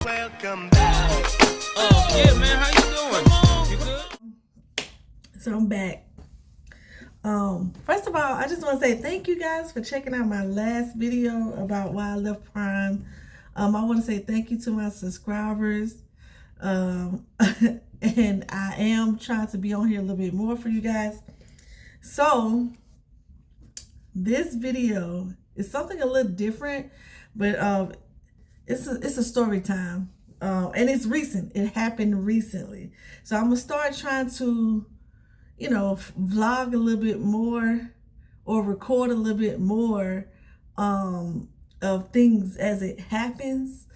Welcome back. Yeah, man, how you doing? You good? So I'm back. First of all, I just want to say thank you guys for checking out my last video about why I left Prime. I want to say thank you to my subscribers. And I am trying to be on here a little bit more for you guys. So this video is something a little different, but it's a story time. And it's recent. It happened recently. So I'm gonna start trying to, vlog a little bit more or record a little bit more of things as it happens.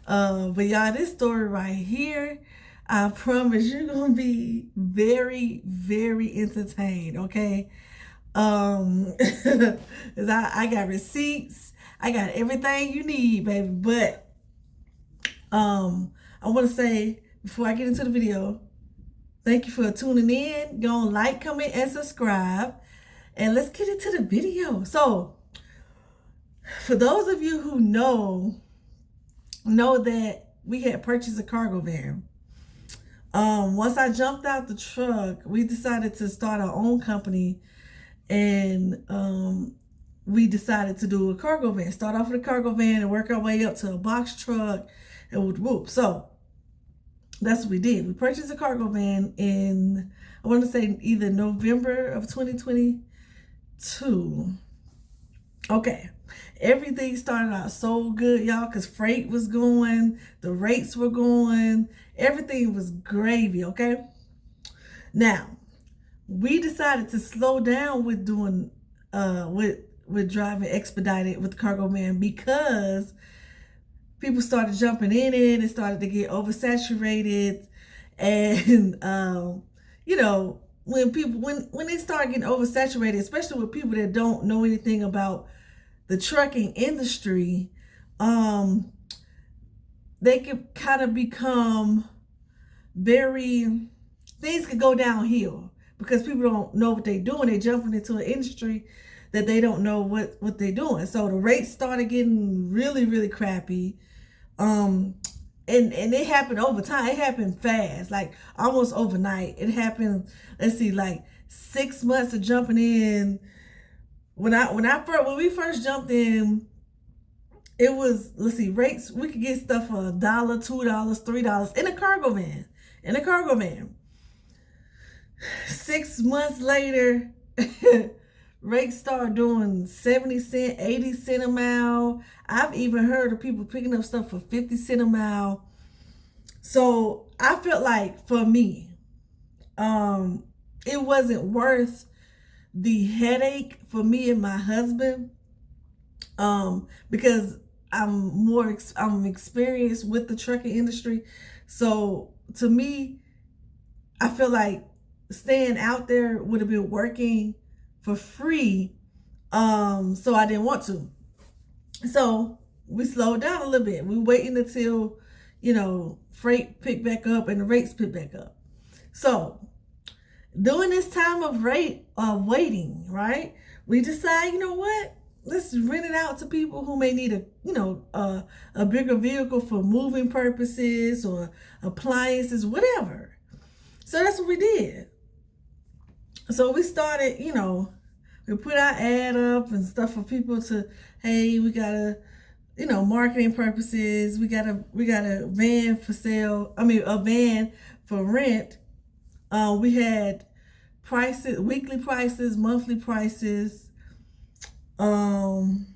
But y'all, this story right here, I promise you're gonna be very, very entertained, okay? 'Cause I got receipts, I got everything you need, baby. But I want to say before I get into the video, thank you for tuning in. Go on, like, comment, and subscribe, and let's get into the video. So, for those of you who know that we had purchased a cargo van. Once I jumped out the truck, we decided to start our own company, and we decided to do a cargo van. Start off with a cargo van and work our way up to a box truck and whoop. So that's what we did. We purchased a cargo van in, I want to say, either November of 2022. Okay. Everything started out so good, y'all, because freight was going, the rates were going, everything was gravy, okay? Now, we decided to slow down with doing, with driving expedited with the cargo van because people started jumping in it. It started to get oversaturated. And, when they start getting oversaturated, especially with people that don't know anything about the trucking industry, they could kind of become things could go downhill because people don't know what they're doing. They're jumping into an industry that they don't know what they're doing. So the rates started getting really, really crappy. And it happened over time. It happened fast, like almost overnight. It happened, let's see, like 6 months of jumping in. When we first jumped in, it was, let's see, rates, we could get stuff for $1, $2, $3 in a cargo van. 6 months later, rates start doing 70 cents, 80 cents a mile. I've even heard of people picking up stuff for 50 cents a mile. So I felt like for me, it wasn't worth the headache for me and my husband, because I'm experienced with the trucking industry. So to me, I feel like staying out there would have been working for free. So I didn't want to. So we slowed down a little bit. We waiting until, freight picked back up and the rates picked back up. So during this time of waiting, right, we decide, you know what? Let's rent it out to people who may need a bigger vehicle for moving purposes or appliances, whatever. So that's what we did. So we started, we put our ad up and stuff for people to, hey, we gotta, marketing purposes. We got a van for sale. A van for rent. We had prices, weekly prices, monthly prices. And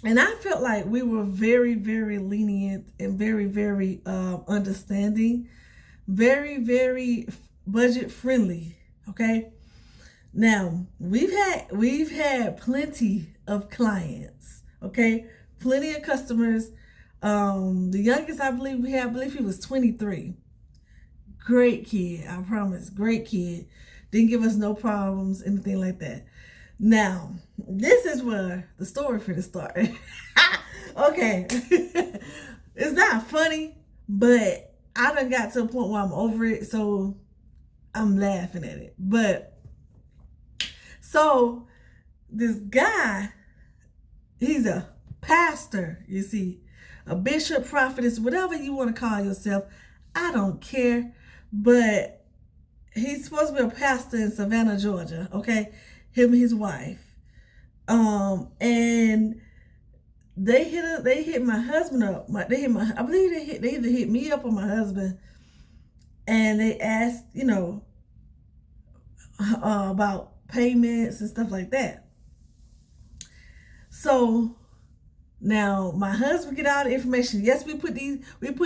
I felt like we were very, very lenient and very, very understanding, very, very budget friendly. Okay. Now we've had plenty of clients. Okay, plenty of customers. The youngest I believe he was 23. Great kid, I promise. Great kid. Didn't give us no problems, anything like that. Now, this is where the story for the start. Okay. It's not funny, but I done got to a point where I'm over it, so I'm laughing at it. But so this guy, he's a pastor, you see. a bishop, prophetess, whatever you want to call yourself. I don't care. But he's supposed to be a pastor in Savannah, Georgia, okay? Him and his wife. And they hit my husband up. I believe they either hit me up or my husband. And they asked, about payments and stuff like that. So now my husband get all the information. Yes, we put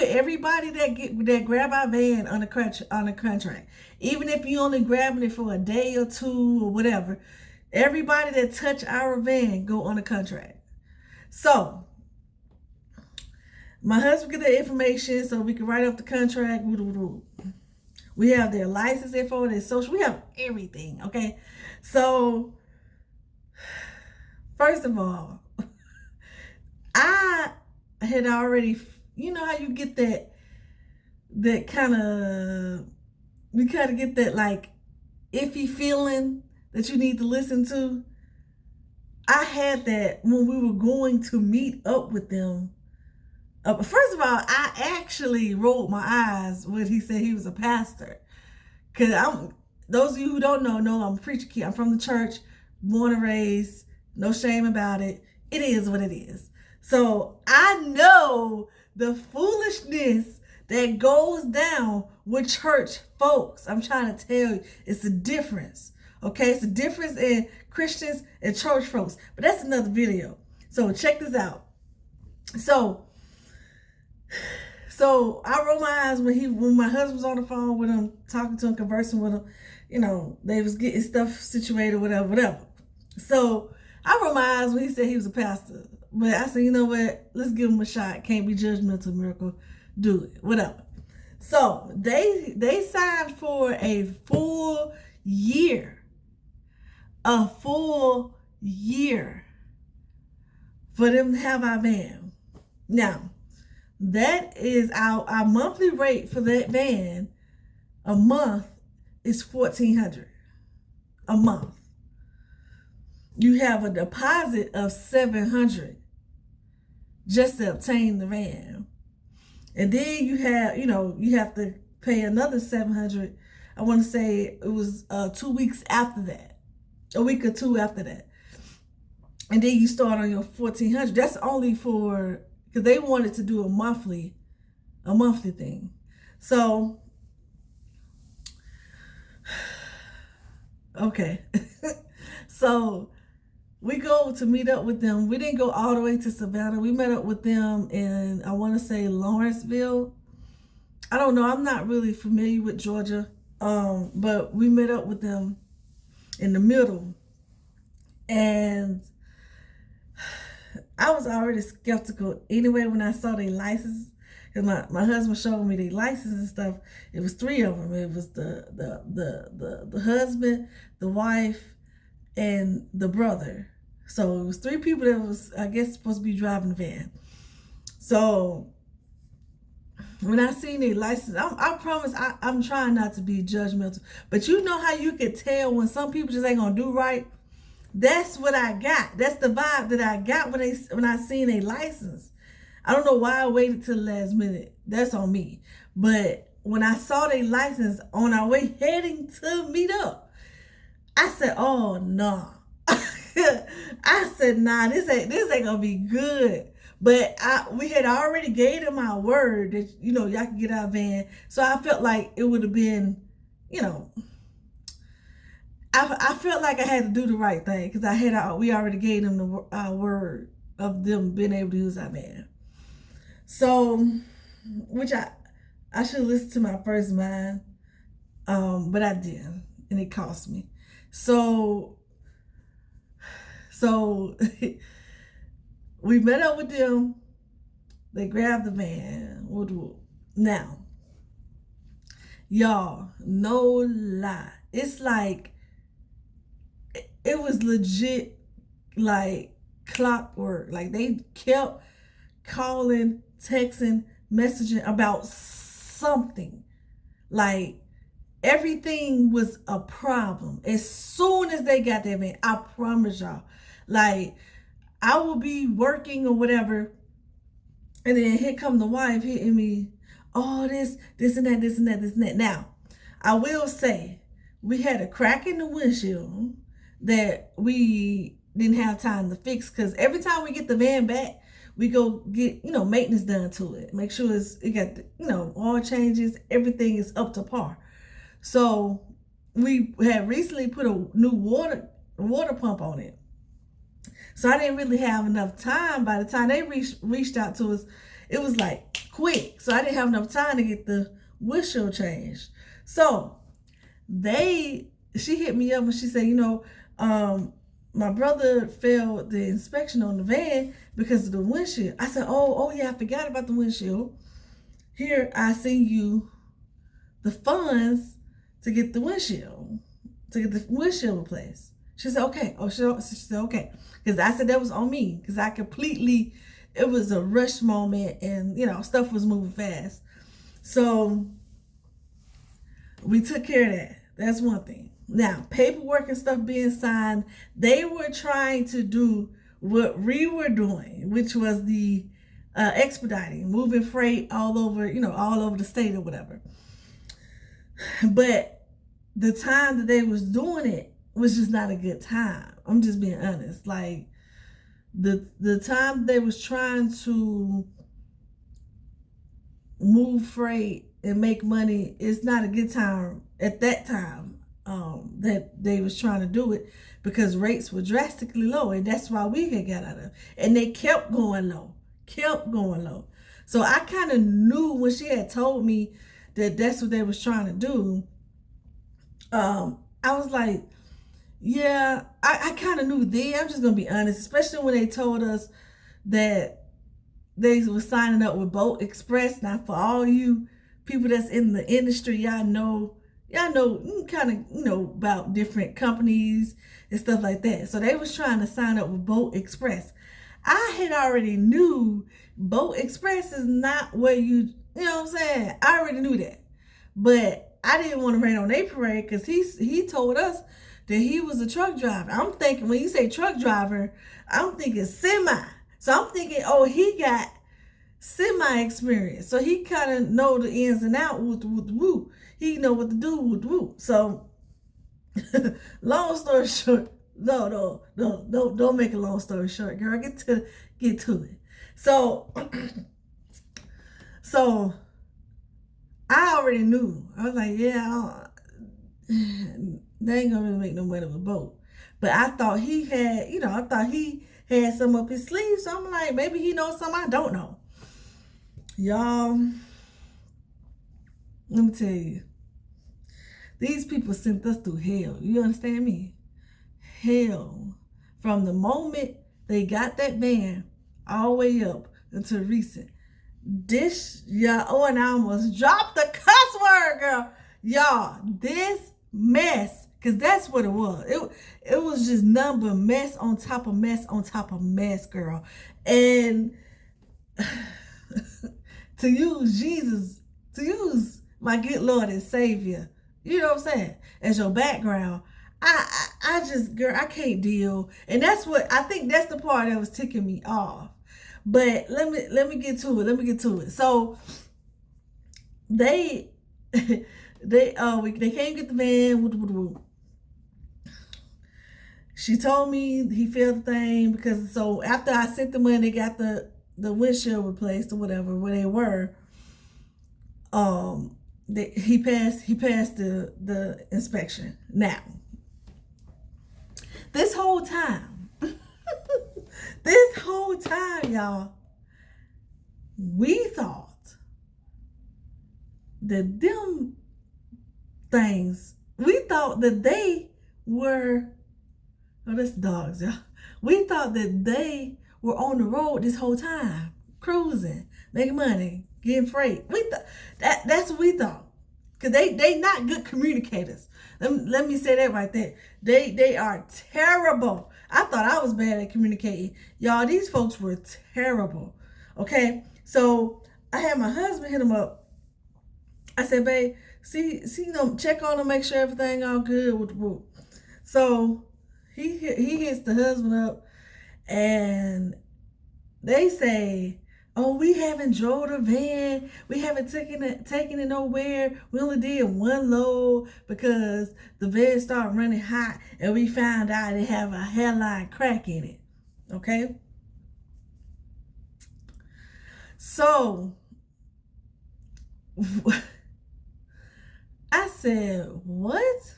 everybody that grab our van on a contract. Even if you only grabbing it for a day or two or whatever, everybody that touch our van go on a contract. So my husband get the information so we can write up the contract. We have their license info, their social, we have everything, okay? So first of all, I had already, how you get that kind of, you kind of get that like iffy feeling that you need to listen to. I had that when we were going to meet up with them. First of all, I actually rolled my eyes when he said he was a pastor. Because those of you who don't know I'm a preacher kid. I'm from the church, born and raised, no shame about it. It is what it is. So I know the foolishness that goes down with church folks. I'm trying to tell you, it's a difference. Okay, it's a difference in Christians and church folks. But that's another video. So check this out. So I rolled my eyes when my husband was on the phone with him, talking to him, conversing with him. They was getting stuff situated, whatever. So I rolled my eyes when he said he was a pastor. But I said, you know what? Let's give him a shot. Can't be judgmental, Miracle. Do it, whatever. So they signed for a full year. A full year for them to have our van. Now, that is our monthly rate for that van a month is $1,400 a month. You have a deposit of $700 just to obtain the van. And then you have to pay another $700. I want to say it was 2 weeks after that. A week or two after that. And then you start on your $1,400. That's only for, because they wanted to do a monthly thing. So, okay. So we go to meet up with them. We didn't go all the way to Savannah. We met up with them in, I want to say, Lawrenceville. I don't know. I'm not really familiar with Georgia. But we met up with them in the middle. And I was already skeptical anyway when I saw their license. And my husband showed me their license and stuff. It was 3 of them. It was the husband, the wife, and the brother. So it was 3 people that was, I guess, supposed to be driving the van. So when I seen their license, I promise I'm trying not to be judgmental. But you know how you could tell when some people just ain't gonna do right? That's what I got. That's the vibe that I got when I seen a license. I don't know why I waited till the last minute. That's on me. But when I saw their license on our way heading to meet up, I said, oh no. I said, nah, this ain't gonna be good. But we had already gave them our word that, y'all can get our van. So I felt like it would have been, I felt like I had to do the right thing because we already gave them our word of them being able to use our van. So, which I should listen to my first mind, but I didn't, and it cost me. So we met up with them. They grabbed the van. Now, y'all, no lie, it's like it was legit like clockwork. Like they kept calling, texting, messaging about something. Like everything was a problem. As soon as they got that van, I promise y'all, like I will be working or whatever, And then here come the wife hitting me, oh, this and that, this and that, this and that. Now, I will say, we had a crack in the windshield that we didn't have time to fix, because every time we get the van back, we go get, maintenance done to it. Make sure it got, oil changes, everything is up to par. So we had recently put a new water pump on it. So I didn't really have enough time. By the time they reached out to us, it was like quick. So I didn't have enough time to get the windshield changed. So she hit me up and she said, my brother failed the inspection on the van because of the windshield. I said, oh yeah, I forgot about the windshield. Here, I send you the funds to get the windshield replaced. She said, okay. She said, okay. Because I said that was on me. Because it was a rush moment and, stuff was moving fast. So we took care of that. That's one thing. Now, paperwork and stuff being signed, they were trying to do what we were doing, which was the expediting, moving freight all over the state or whatever. But the time that they was doing it was just not a good time. I'm just being honest. Like the time they was trying to move freight and make money, it's not a good time at that time that they was trying to do it, because rates were drastically low, and that's why we had got out of it. And they kept going low. So I kind of knew when she had told me that that's what they was trying to do. I was like, yeah, I kind of knew then. I'm just going to be honest, especially when they told us that they were signing up with Boat Express. Now, for all you people that's in the industry, y'all know kind of, about different companies and stuff like that. So they was trying to sign up with Boat Express. I had already knew Boat Express is not where you know what I'm saying? I already knew that. But I didn't want to rain on their parade, because he told us that he was a truck driver. I'm thinking, when you say truck driver, I'm thinking semi. So I'm thinking, oh, he got semi experience. So he kind of know the ins and outs with woo. He know what to do with woo. So long story short, no, don't make a long story short, girl. Get to it. So so I already knew. I was like, yeah, they ain't gonna really make no money with a boat. But I thought he had, some up his sleeve. So I'm like, maybe he knows something I don't know. Y'all, let me tell you, these people sent us through hell. You understand me? Hell. From the moment they got that van all the way up until recent. And I almost dropped the cuss word, girl. Y'all, this mess, because that's what it was. It was just nothing but mess on top of mess on top of mess, girl. And to use my good Lord and Savior, you know what I'm saying, as your background, I just, girl, I can't deal. And that's the part that was ticking me off. But let me get to it. So they can't get the van. She told me he failed the thing, because so after I sent the money, they got the windshield replaced or whatever where they were. He passed the inspection. Now, this whole time, y'all, we thought that they were, that's dogs, y'all. We thought that they were on the road this whole time, cruising, making money, getting freight. We thought that's what we thought. Because they not good communicators. Let me say that right there. They are terrible. I thought I was bad at communicating. Y'all, these folks were terrible. Okay? So I had my husband hit him up. I said, babe, see, check on him, make sure everything all good with the whoop. So he hits the husband up, and they say, oh, we haven't drove the van. We haven't taken it nowhere. We only did one load because the van started running hot and we found out it have a hairline crack in it. Okay? So, I said, what?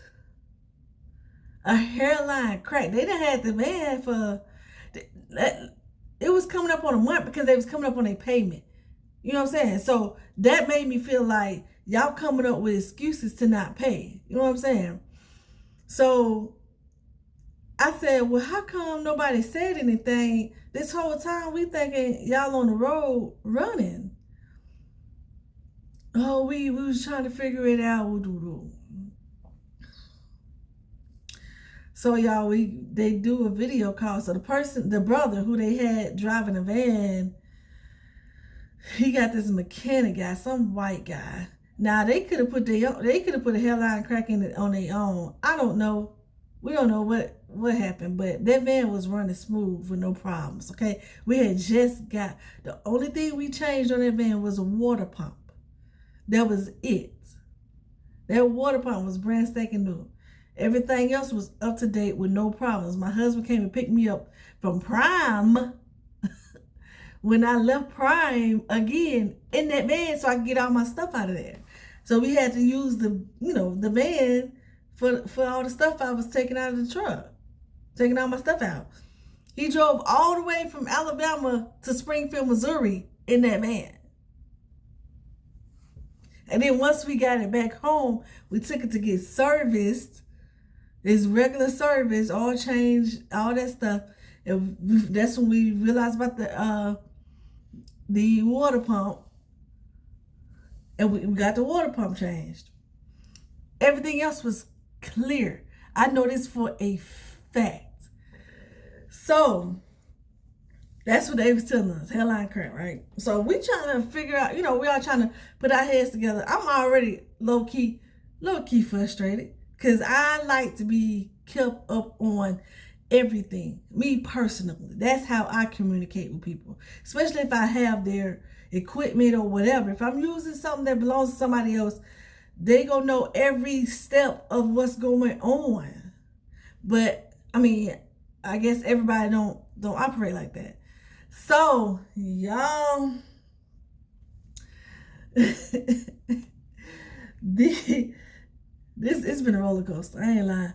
A hairline crack. They done had the van for, it was coming up on a month because they was coming up on a payment. You know what I'm saying? So that made me feel like y'all coming up with excuses to not pay. You know what I'm saying? So I said, well, how come nobody said anything this whole time? We thinking y'all on the road running. Oh, we was trying to figure it out. So y'all, they do a video call. So the brother who they had driving a van, he got this mechanic guy, some white guy. Now they could have put a hairline crack in it on their own. I don't know. We don't know what happened, but that van was running smooth with no problems. Okay, we had just got, the only thing we changed on that van was a water pump. That was it. That water pump was brand spanking new. Everything else was up to date with no problems. My husband came and picked me up from Prime when I left Prime again in that van so I could get all my stuff out of there. So we had to use the van for all the stuff I was taking out of the truck, taking all my stuff out. He drove all the way from Alabama to Springfield, Missouri in that van. And then once we got it back home, we took it to get serviced. It's regular service, all changed, all that stuff. And that's when we realized about the water pump. And we got the water pump changed. Everything else was clear. I know this for a fact. So that's what they was telling us, hairline crack, right? So we trying to figure out, we all trying to put our heads together. I'm already low-key frustrated because I like to be kept up on everything. Me personally, that's how I communicate with people, especially if I have their equipment or whatever. If I'm using something that belongs to somebody else, they gonna know every step of what's going on. But I mean, I guess everybody don't operate like that. So y'all, it's been a roller coaster. I ain't lying.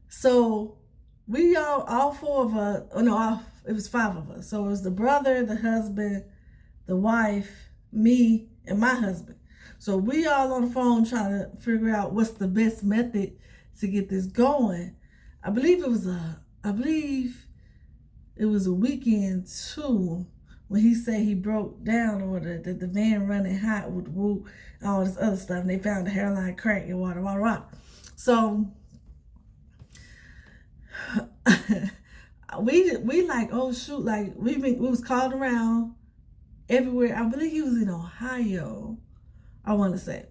So we all four of us. Oh no, it was five of us. So it was the brother, the husband, the wife, me, and my husband. So we all on the phone trying to figure out what's the best method to get this going. I believe it was a weekend too when he said he broke down or the van running hot with whoop, all this other stuff, and they found the hairline crack and water. So we like, oh shoot, like we was called around everywhere. I believe he was in Ohio, I want to say.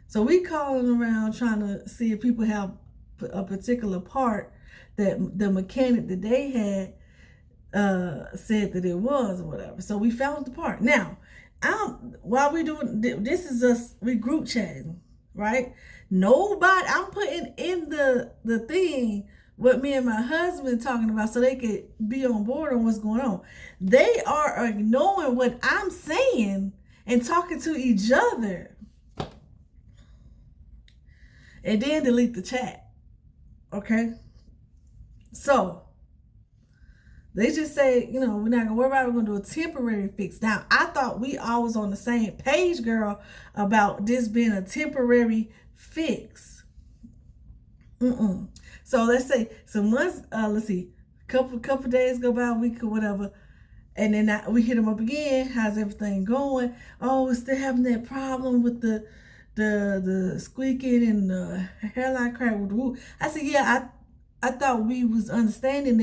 So we calling around trying to see if people have a particular part that the mechanic that they had said that it was or whatever. So we found the part. Now, while we doing this, is us, we group chatting, right? Nobody, I'm putting in the thing what me and my husband talking about so they could be on board on what's going on. They are ignoring what I'm saying and talking to each other. And then delete the chat. Okay? So they just say, we're not gonna worry about it, we're gonna do a temporary fix. Now, I thought we all was on the same page, girl, about this being a temporary fix. So let's say, let's see, couple days go by, a week or whatever, and then we hit them up again. How's everything going? Oh, we're still having that problem with the squeaking and the hairline crack with the whoop. I said, yeah, I thought we was understanding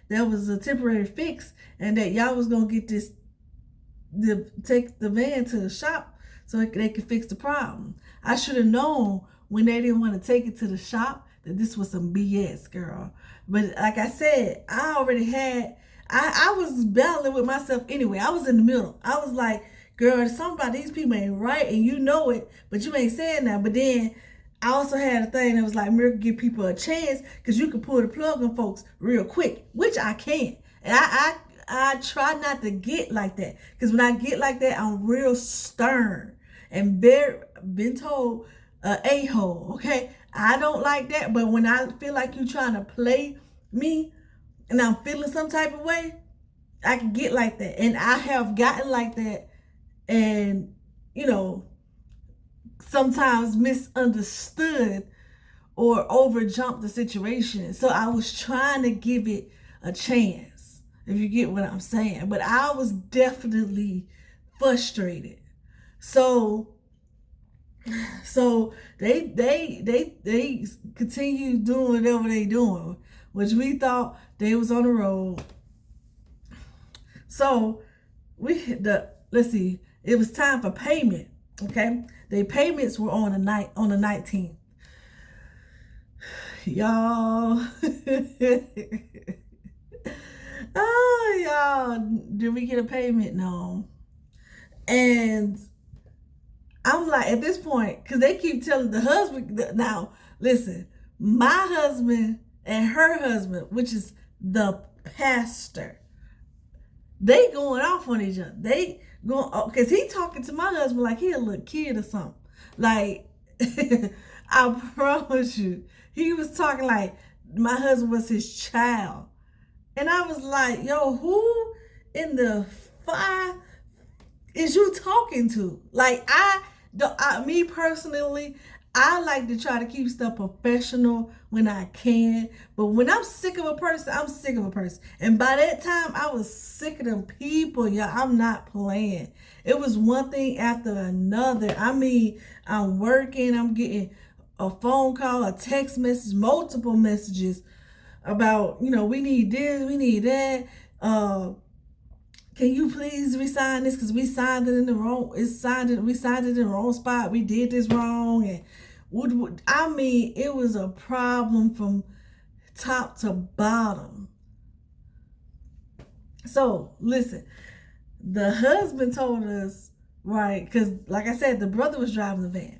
that was a temporary fix and that y'all was gonna get take the van to the shop so they could fix the problem. I should have known when they didn't want to take it to the shop that this was some BS, girl. But like I said, I was battling with myself anyway. I was in the middle. I was like, girl, something about these people ain't right, and you know it, but you ain't saying that. But then I also had a thing that was like, Miracle, give people a chance, because you can pull the plug on folks real quick, which I can. And I try not to get like that, because when I get like that, I'm real stern and very been told a-hole. Okay, I don't like that. But when I feel like you trying to play me and I'm feeling some type of way, I can get like that. And I have gotten like that, and you know, sometimes misunderstood or overjumped the situation. So I was trying to give it a chance, if you get what I'm saying. But I was definitely frustrated. So they continue doing whatever they doing, which we thought they was on the road. So let's see, it was time for payment. Okay, the payments were on the 19th. Y'all. Oh, y'all, did we get a payment? No. And I'm like, at this point, because they keep telling the husband, now listen, my husband and her husband, which is the pastor, they going off on each other. They going, because he talking to my husband like he a little kid or something. Like, I promise you, he was talking like my husband was his child. And I was like, yo, who in the fire is you talking to? Like, me personally, I like to try to keep stuff professional when I can. But when I'm sick of a person, I'm sick of a person. And by that time, I was sick of them people, y'all. I'm not playing. It was one thing after another. I mean, I'm working, I'm getting a phone call, a text message, multiple messages about, we need this, we need that. Can you please resign this, because we signed it in the wrong. We signed it in the wrong spot. We did this wrong, and I mean, it was a problem from top to bottom. So listen, the husband told us, right? Because like I said, the brother was driving the van.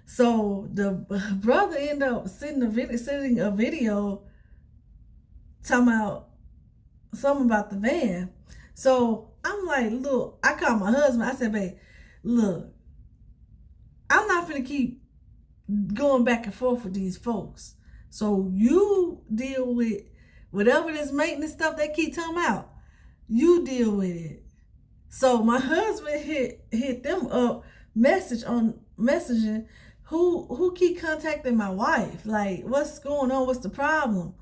So the brother ended up sending a video talking about something about the van. So I'm like, look, I called my husband. I said, babe, look, I'm not gonna keep going back and forth with these folks. So you deal with whatever this maintenance stuff they keep talking about. You deal with it. So my husband hit them up, messaging, who keep contacting my wife? Like, what's going on? What's the problem?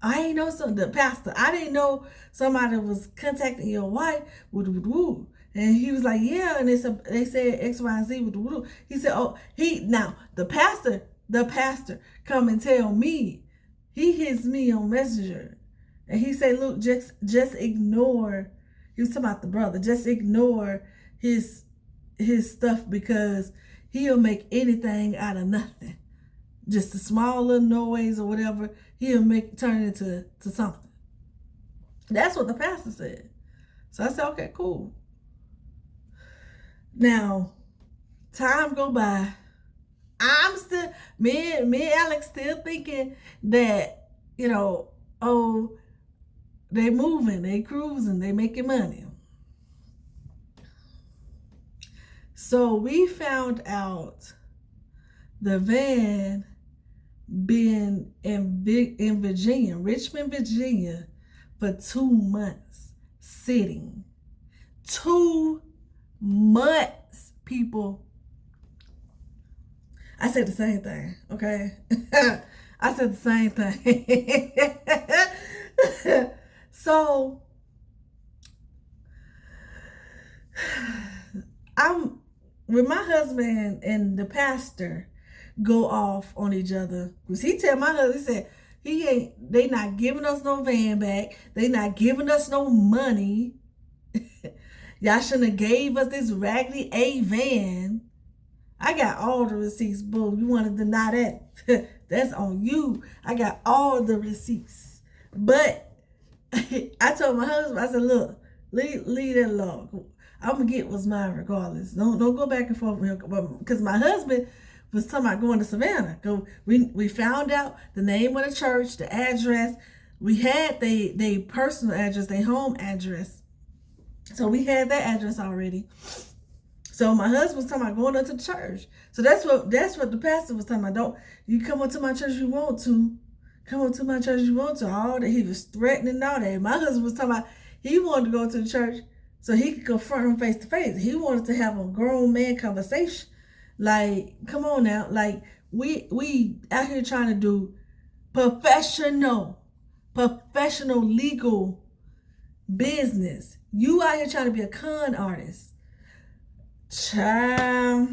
I ain't know the pastor. I didn't know somebody was contacting your wife. Woo. And he was like, yeah. And they said X, Y, and Z. Woo. He said, now the pastor come and tell me. He hits me on Messenger. And he said, look, just ignore. He was talking about the brother. Just ignore his stuff, because he'll make anything out of nothing. Just a small little noise or whatever, he'll turn it into something. That's what the pastor said. So I said, okay, cool. Now, time go by. I'm still, me and Alex still thinking that, they moving, they cruising, they making money. So we found out the van been in Virginia, Richmond, Virginia, for 2 months sitting. 2 months, people. I said the same thing, okay? I said the same thing. So I'm with my husband and the pastor go off on each other, because he tell my husband, he said they not giving us no van back, they not giving us no money. Y'all shouldn't have gave us this raggedy A van. I got all the receipts, boo. You want to deny that? That's on you. I got all the receipts. But I told my husband, I said, look, leave that alone. I'm gonna get what's mine regardless. Don't go back and forth with him. Because my husband was talking about going to Savannah. We found out the name of the church, the address. We had they personal address, their home address. So we had that address already. So my husband was talking about going up to the church. So that's what the pastor was talking about. Don't you come up to my church if you want to. Come up to my church if you want to. All that, he was threatening all that. My husband was talking about he wanted to go to the church so he could confront him face to face. He wanted to have a grown man conversation. Like, come on now. Like, we out here trying to do professional legal business. You out here trying to be a con artist. Child,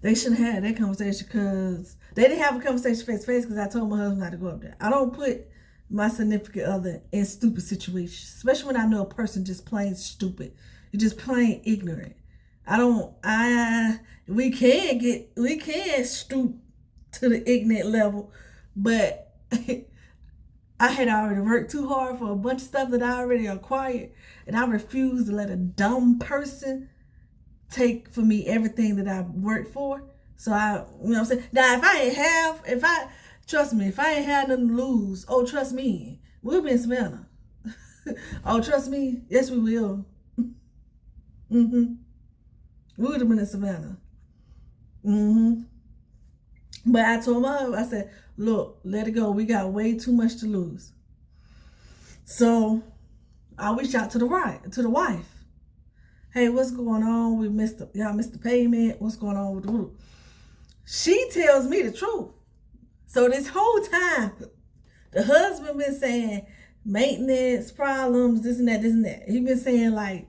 they shouldn't have had that conversation because they didn't have a conversation face to face because I told my husband not to go up there. I don't put my significant other in stupid situations, especially when I know a person just plain stupid. You're just plain ignorant. We can stoop to the ignorant level, but I had already worked too hard for a bunch of stuff that I already acquired, and I refuse to let a dumb person take for me everything that I worked for. So you know what I'm saying? Now, if I ain't had nothing to lose, oh, trust me, we'll be in Savannah. Oh, trust me, yes, we will. We would have been in Savannah. But I told my husband, I said, look, let it go. We got way too much to lose. So I reached out to the wife. Hey, what's going on? Y'all missed the payment. What's going on with the group? She tells me the truth. So this whole time, the husband been saying maintenance problems, this and that. He been saying like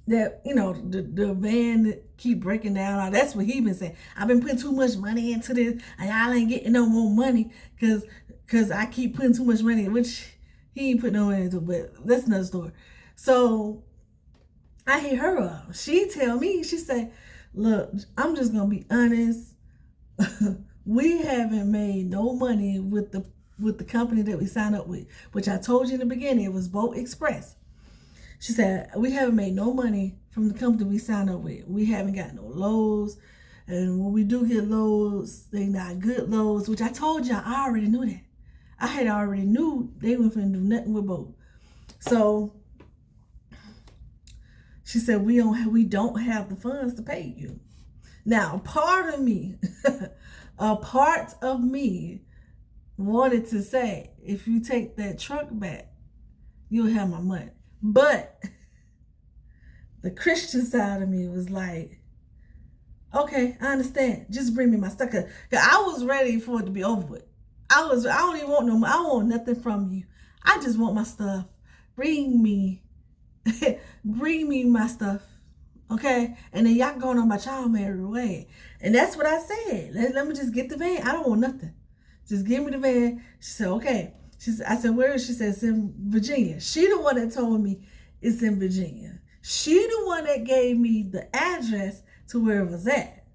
that, you know, the van keep breaking down. That's what he been saying. I've been putting too much money into this, and y'all ain't getting no more money because I keep putting too much money, which he ain't putting no money into, but that's another story. So I hit her up. She tell me, she say, look, I'm just gonna be honest. We haven't made no money with the company that we signed up with, which I told you in the beginning, it was Boat Express. She said, we haven't made no money from the company we signed up with. We haven't got no loads. And when we do get loads, they not good loads, which I told you, I already knew that. I had already knew they weren't finna do nothing with Boat. So she said, we don't have the funds to pay you. Now, a part of me wanted to say, if you take that truck back, you'll have my money. But the Christian side of me was like, okay, I understand. Just bring me my stuff. Cause I was ready for it to be over with. I don't even want I don't want nothing from you. I just want my stuff. Bring me my stuff. Okay? And then y'all going on my child married way. And that's what I said. Let me just get the van. I don't want nothing. Just give me the van. She said, okay. I said, where is she? She said, it's in Virginia. She the one that told me it's in Virginia. She the one that gave me the address to where it was at.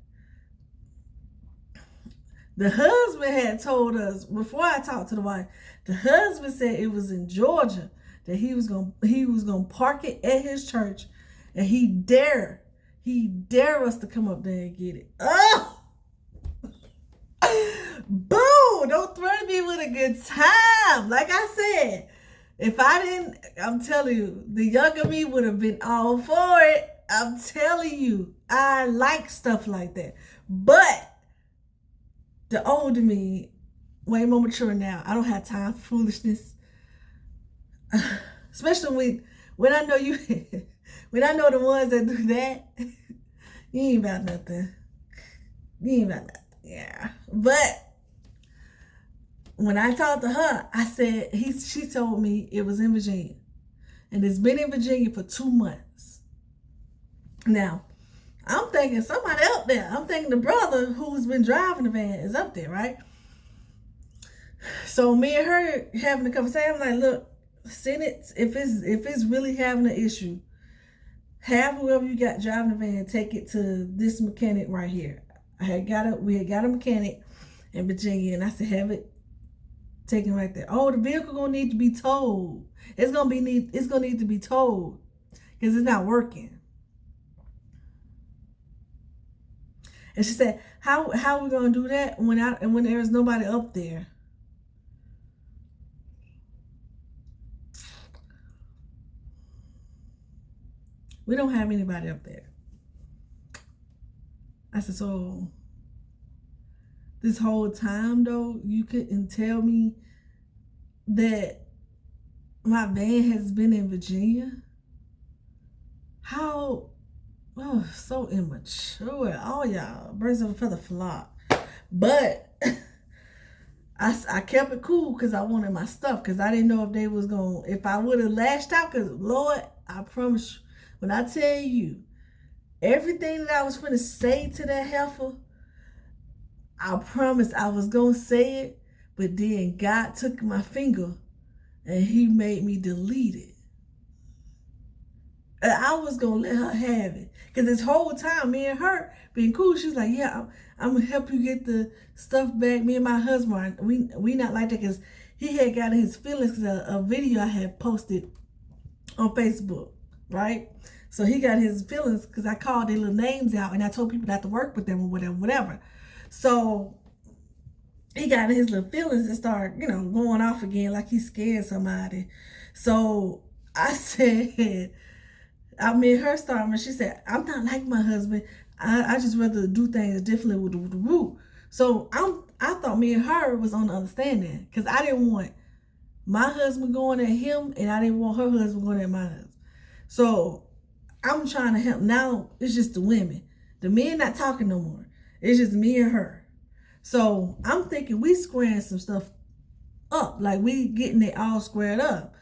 The husband had told us, before I talked to the wife, the husband said it was in Georgia, that he was gonna park it at his church, and he dare us to come up there and get it. Oh! Boo! Don't threaten me with a good time. Like I said, if I didn't, I'm telling you, the younger me would have been all for it. I'm telling you, I like stuff like that. But the older me, way more mature now, I don't have time for foolishness. Especially when I know you, when I know the ones that do that, you ain't about nothing. Yeah. But when I talked to her, I said, she told me it was in Virginia. And it's been in Virginia for 2 months. Now, I'm thinking somebody up there. I'm thinking the brother who's been driving the van is up there, right? So me and her having a conversation, I'm like, look, send it. If it's really having an issue, have whoever you got driving the van take it to this mechanic right here. We had got a mechanic in Virginia, and I said, have it taken right there. Oh, the vehicle gonna need to be towed. It's gonna need to be towed because it's not working. And she said, how are we gonna do that when there's nobody up there? We don't have anybody up there. I said, so this whole time though, you couldn't tell me that my van has been in Virginia? How? Oh, so immature. All y'all birds of a feather flock. But I kept it cool because I wanted my stuff, because I didn't know if they was going, if I would have lashed out, because Lord, I promise you, when I tell you everything that I was finna say to that heifer, I promised I was gonna say it, but then God took my finger and he made me delete it. And I was gonna let her have it. Because this whole time, me and her being cool, she's like, yeah, I'm gonna help you get the stuff back. Me and my husband, we not like that, because he had got in his feelings because a video I had posted on Facebook, right? So he got his feelings because I called their little names out and I told people not to work with them or whatever. So he got in his little feelings and started, going off again like he scared somebody. So I said, me and her started, and she said, I'm not like my husband. I just rather do things differently with the root. So I thought me and her was on the understanding, because I didn't want my husband going at him and I didn't want her husband going at my husband. So I'm trying to help. Now it's just the women. The men not talking no more. It's just me and her. So I'm thinking we squaring some stuff up. Like we getting it all squared up.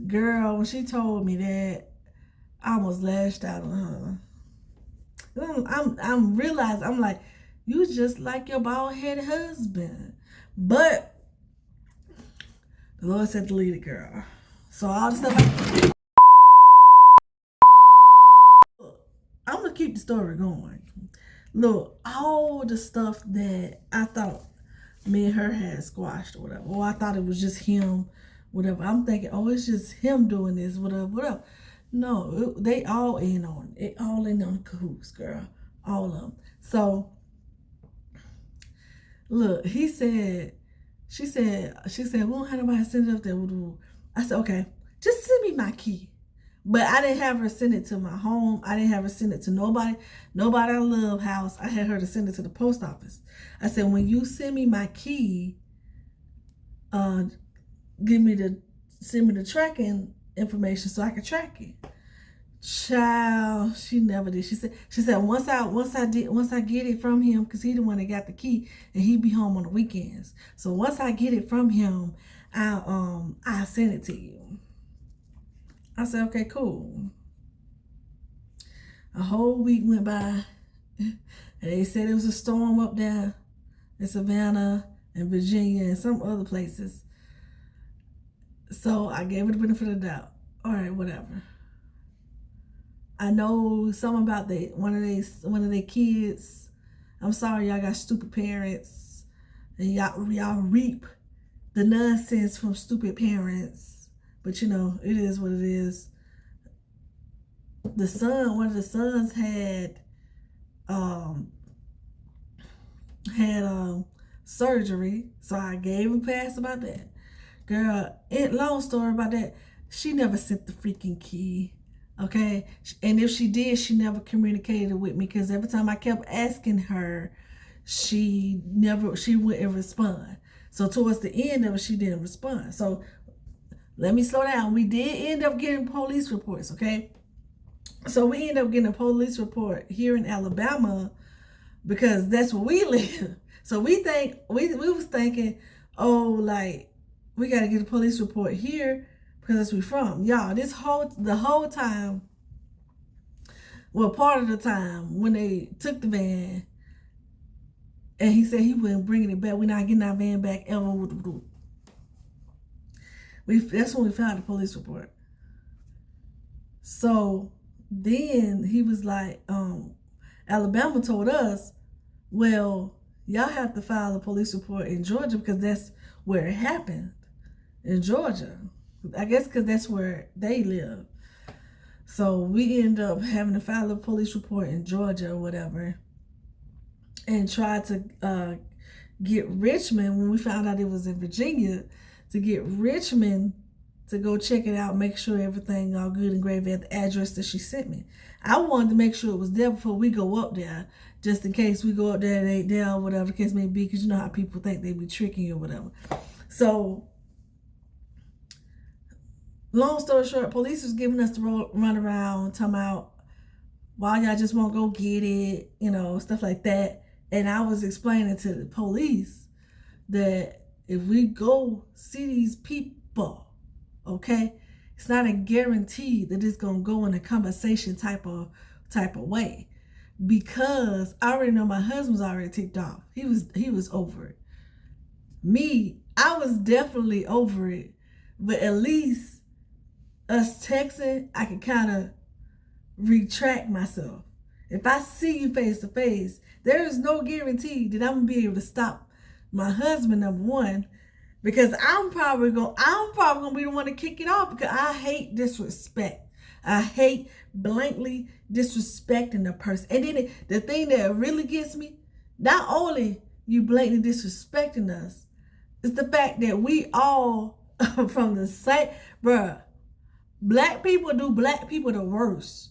Girl, when she told me that, I almost lashed out on her. I'm realizing, I'm like, you just like your bald-headed husband. But the Lord said delete it, girl. So all the stuff I'm gonna keep the story going. Look, all the stuff that I thought me and her had squashed or whatever, or I thought it was just him, whatever. I'm thinking, oh, it's just him doing this, whatever. No, they all in on it. All in on the cahoots, girl. All of them. So, look, she said, we don't have nobody send it up there. I said, okay, just send me my key. But I didn't have her send it to my home. I didn't have her send it to nobody I love house. I had her to send it to the post office. I said, when you send me my key, send me the tracking information so I can track it. Child, she never did. She said once I get it from him, because he the one that got the key and he be home on the weekends. So once I get it from him, I'll send it to you. I said, okay, cool. A whole week went by, and they said it was a storm up there in Savannah and Virginia and some other places. So I gave it the benefit of the doubt. All right, whatever. I know something about one of their kids. I'm sorry, y'all got stupid parents, and y'all reap the nonsense from stupid parents. But it is what it is. One of the sons had surgery, so I gave him a pass about that. Girl, long story about that, she never sent the freaking key. Okay, and if she did, she never communicated with me, because every time I kept asking her, she wouldn't respond. So towards the end of it, she didn't respond. So let me slow down. We did end up getting police reports, okay? So we ended up getting a police report here in Alabama, because that's where we live. So we was thinking, oh, like, we got to get a police report here because that's where we from. Y'all, the whole time, well, part of the time when they took the van and he said he wasn't bringing it back, we're not getting our van back ever. That's when we found the police report. So then he was like, Alabama told us, well, y'all have to file a police report in Georgia because that's where it happened, in Georgia. I guess because that's where they live. So we end up having to file a police report in Georgia or whatever, and try to get Richmond, when we found out it was in Virginia, to get Richmond to go check it out, make sure everything all good and gravy at the address that she sent me. I wanted to make sure it was there before we go up there, just in case we go up there and it ain't there or whatever the case may be, because you know how people think they be tricking you or whatever. So, long story short, police was giving us the run around, talking about why y'all just won't go get it, you know, stuff like that. And I was explaining to the police that if we go see these people, okay, it's not a guarantee that it's gonna go in a conversation type of way, because I already know my husband's already ticked off. He was over it. Me, I was definitely over it, but at least us texting, I can kind of retract myself. If I see you face to face, there is no guarantee that I'm gonna be able to stop my husband, number one, because I'm probably gonna be the one to kick it off, because I hate disrespect. I hate blankly disrespecting a person. And then the thing that really gets me, not only you blatantly disrespecting us, it's the fact that we all from the same, bruh. Black people do black people the worst.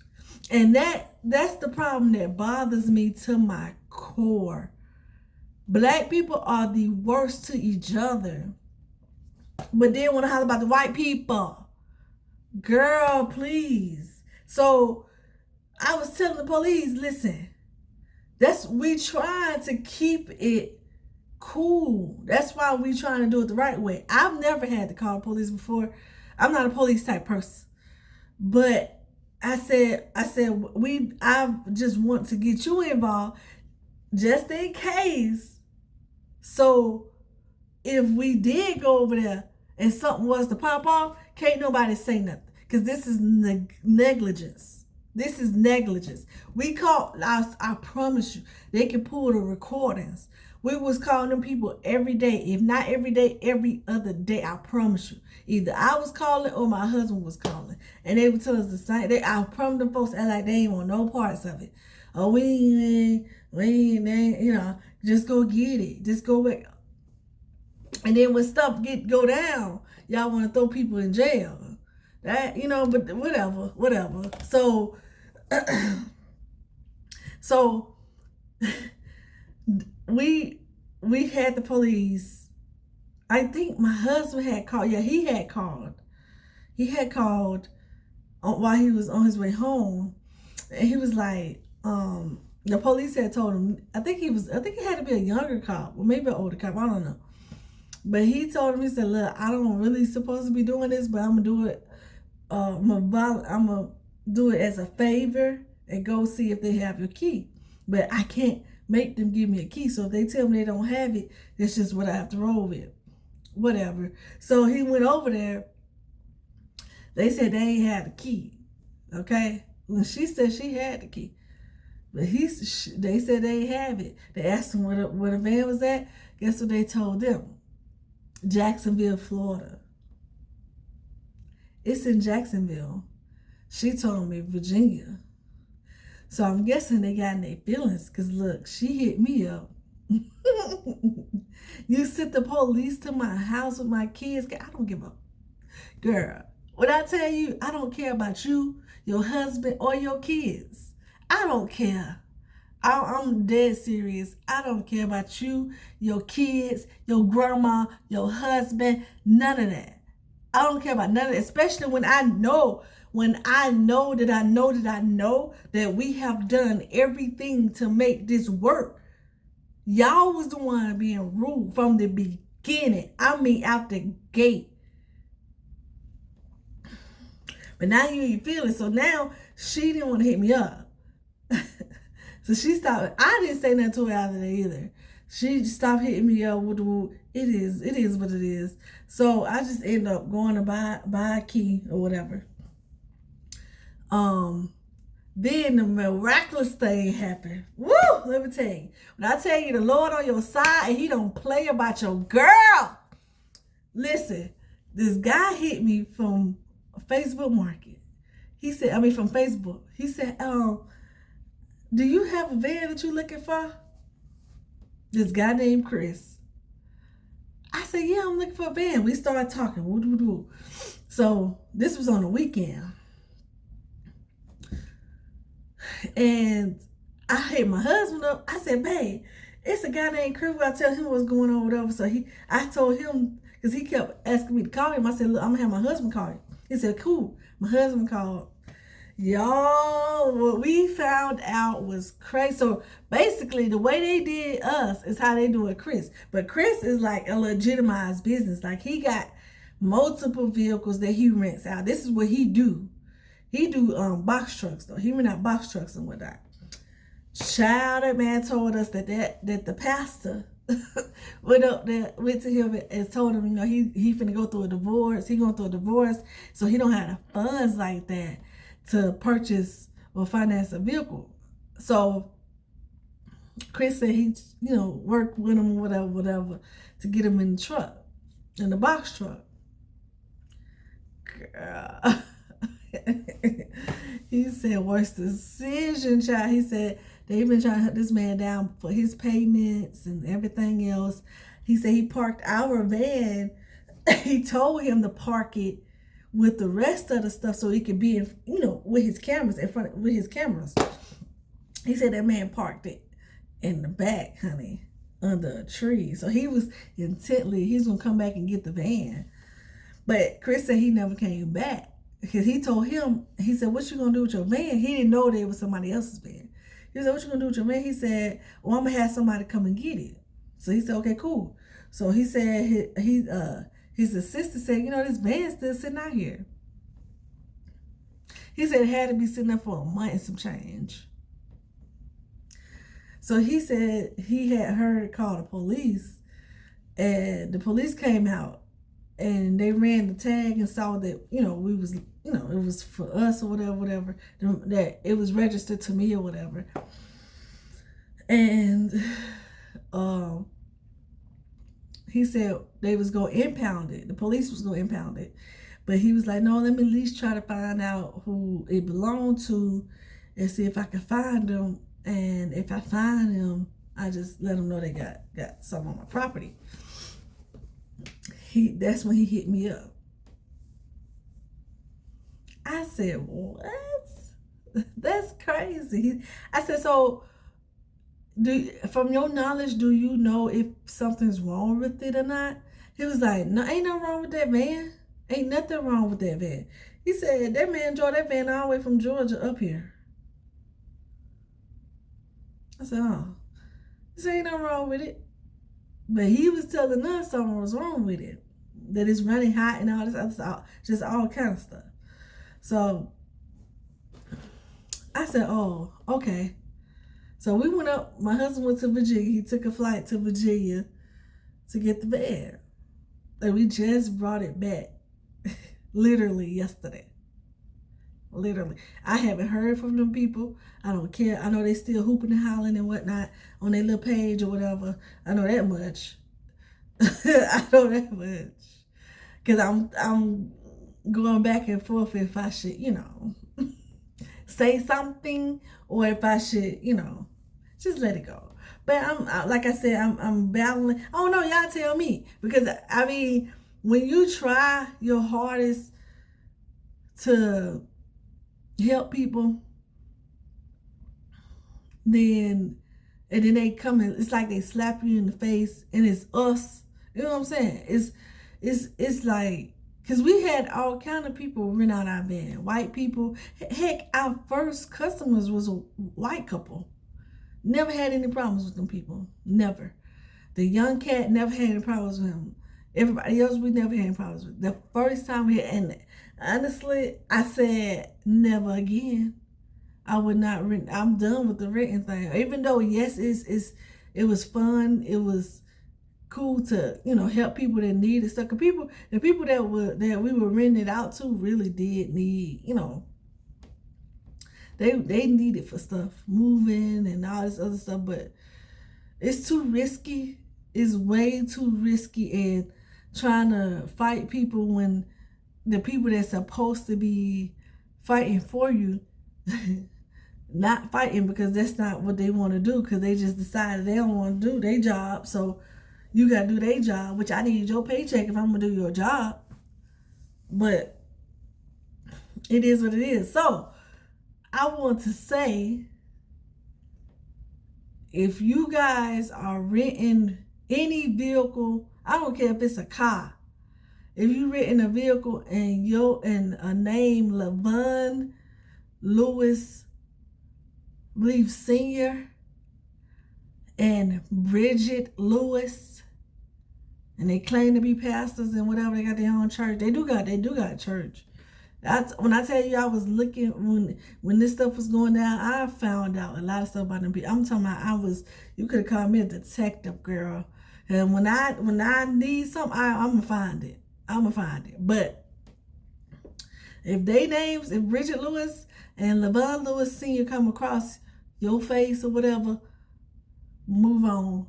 And that's the problem that bothers me to my core. Black people are the worst to each other. But then want to holler about the white people. Girl, please. So I was telling the police, listen, we trying to keep it cool. That's why we trying to do it the right way. I've never had to call the police before. I'm not a police type person. But I said, I just want to get you involved just in case. So if we did go over there and something was to pop off, can't nobody say nothing, because this is negligence. This is negligence. We call, I promise you, they can pull the recordings. We was calling them people every day. If not every day, every other day, I promise you. Either I was calling or my husband was calling. And they would tell us the same. I promise them folks act like they ain't want no parts of it. Oh, we ain't, you know, just go get it. Just go back. And then when stuff go down, y'all want to throw people in jail. That, you know, but whatever. So, we had the police. I think my husband had called. Yeah, he had called. He had called while he was on his way home, and he was like, the police had told him. I think he had to be a younger cop, or maybe an older cop. I don't know. But he told him, he said, "Look, I don't really supposed to be doing this, but I'm gonna do it. I'm gonna do it as a favor and go see if they have your key. But I can't make them give me a key. So if they tell me they don't have it, that's just what I have to roll with. Whatever." So he went over there. They said they ain't had the key. Okay? When she said she had the key. But they said they ain't have it. They asked him where the van was at. Guess what they told them? Jacksonville, Florida. It's in Jacksonville. She told me Virginia. So I'm guessing they got in their feelings, because look, she hit me up. You sent the police to my house with my kids. I don't give a girl. When I tell you, I don't care about you, your husband, or your kids. I don't care. I'm dead serious. I don't care about you, your kids, your grandma, your husband, none of that. I don't care about none of that, especially when I know that we have done everything to make this work. Y'all was the one being rude from the beginning. I mean, out the gate. But now you ain't feeling. So now she didn't want to hit me up. So she stopped. I didn't say nothing to her after that either. She stopped hitting me up with the, it is what it is. So I just ended up going to buy a key or whatever. Then the miraculous thing happened. Woo! Let me tell you. When I tell you the Lord on your side and he don't play about your girl. Listen, this guy hit me from Facebook Market. He said, from Facebook. He said, do you have a van that you're looking for? This guy named Chris. I said, yeah, I'm looking for a van. We started talking. Woo-doo-doo. So this was on the weekend. And I hit my husband up. I said, babe, it's a guy named Chris. I tell him what's going on, whatever. So I told him, because he kept asking me to call him. I said, look, I'm going to have my husband call him. He said, cool. My husband called. Y'all, what we found out was crazy. So basically, the way they did us is how they do it Chris. But Chris is like a legitimized business. Like, he got multiple vehicles that he rents out. This is what he do. He do box trucks though. He rent out box trucks and whatnot. Child, that man told us that the pastor went to him and told him, you know, he finna go through a divorce. He going through a divorce, so he don't have the funds like that to purchase or finance a vehicle. So Chris said he, you know, worked with him, whatever, to get him in the truck, in the box truck. Girl. He said, worst decision, child. He said they've been trying to hunt this man down for his payments and everything else. He said he parked our van. He told him to park it with the rest of the stuff so he could be in, you know, with his cameras with his cameras. He said that man parked it in the back, honey, under a tree. So he was he's gonna come back and get the van. But Chris said he never came back. Because he told him, he said, what you gonna do with your van? He didn't know that it was somebody else's van. He said, what you gonna do with your van? He said, well, I'm gonna have somebody come and get it. So he said, okay, cool. So he said, his assistant said, you know, this van's still sitting out here. He said it had to be sitting there for a month and some change. So he said he had heard call the police, and the police came out and they ran the tag and saw that, you know, we was, you know, it was for us or whatever, that it was registered to me or whatever. And he said they was going to impound it. The police was going to impound it. But he was like, no, let me at least try to find out who it belonged to and see if I can find them. And if I find them, I just let them know they got some on my property. That's when he hit me up. I said, what? That's crazy. I said, so from your knowledge, do you know if something's wrong with it or not? He was like, no, ain't nothing wrong with that van. Ain't nothing wrong with that van. He said, that man drove that van all the way from Georgia up here. I said, oh. He said, ain't nothing wrong with it. But he was telling us something was wrong with it. That it's running hot and all this other stuff. Just all kind of stuff. So I said, oh, okay. So we went up. My husband went to Virginia. He took a flight to Virginia to get the van. And we just brought it back literally yesterday. Literally. I haven't heard from them people. I don't care. I know they still hooping and hollering and whatnot on their little page or whatever. I know that much. I know that much. Because I'm going back and forth if I should, you know, say something or if I should, you know, just let it go. But like I said, I'm battling. I don't know, y'all tell me. Because, I mean, when you try your hardest to help people, and then they come and it's like they slap you in the face and it's us. You know what I'm saying? It's like, because we had all kind of people rent out our van. White people. Heck, our first customers was a white couple. Never had any problems with them people. Never. The young cat never had any problems with him. Everybody else we never had any problems with. The first time we had, and honestly, I said never again. I would not rent. I'm done with the renting thing. Even though, yes, it was fun. It was cool to, you know, help people that needed stuff. Cause the people that we were renting it out to really did need, you know, They need it for stuff, moving and all this other stuff, but it's too risky. It's way too risky, and trying to fight people when the people that's supposed to be fighting for you not fighting because that's not what they want to do, because they just decided they don't want to do their job. So you got to do their job, which I need your paycheck if I'm going to do your job. But it is what it is. So I want to say, if you guys are renting any vehicle, I don't care if it's a car. If you renting a vehicle and a name Levon Lewis, I believe Senior, and Bridget Lewis, and they claim to be pastors and whatever, they got their own church. They do got church. That's when I tell you I was looking when this stuff was going down. I found out a lot of stuff about them people. I'm talking about you could have called me a detective, girl. And when I need something, I'm gonna find it. But if Bridget Lewis and Levon Lewis Senior come across your face or whatever, move on.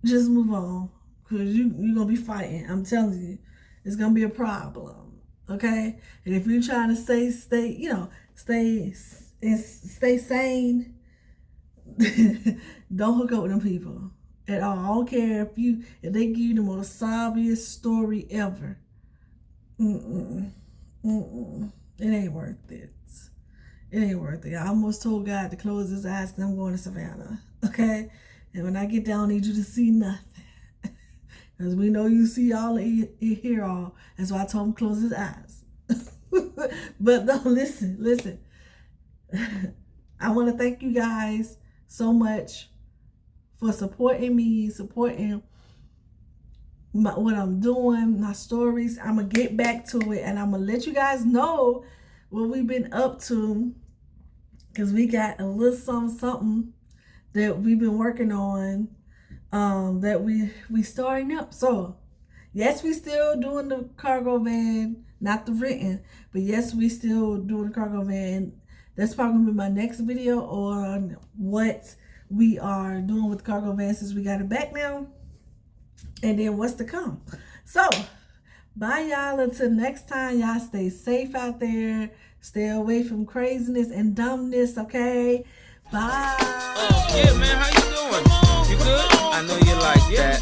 Just move on, because you're gonna be fighting. I'm telling you, it's gonna be a problem. Okay, and if you're trying to stay sane, don't hook up with them people at all. I don't care if they give you the most sobbiest story ever. It ain't worth it. It ain't worth it. I almost told God to close his eyes because I'm going to Savannah. Okay, and when I get there, I don't need you to see nothing. Because we know you see all and you hear all. That's why I told him to close his eyes. But no, listen. I want to thank you guys so much for supporting me, supporting what I'm doing, my stories. I'm going to get back to it, and I'm going to let you guys know what we've been up to, because we got a little something that we've been working on. That we starting up. So yes, we still doing the cargo van, not the renting, but yes, we still doing the cargo van. That's probably gonna be my next video on what we are doing with the cargo van since we got it back now, and then what's to come. So bye y'all, until next time. Y'all stay safe out there, stay away from craziness and dumbness. Okay, bye. Yeah, man, how you doing? You good? I know you like that.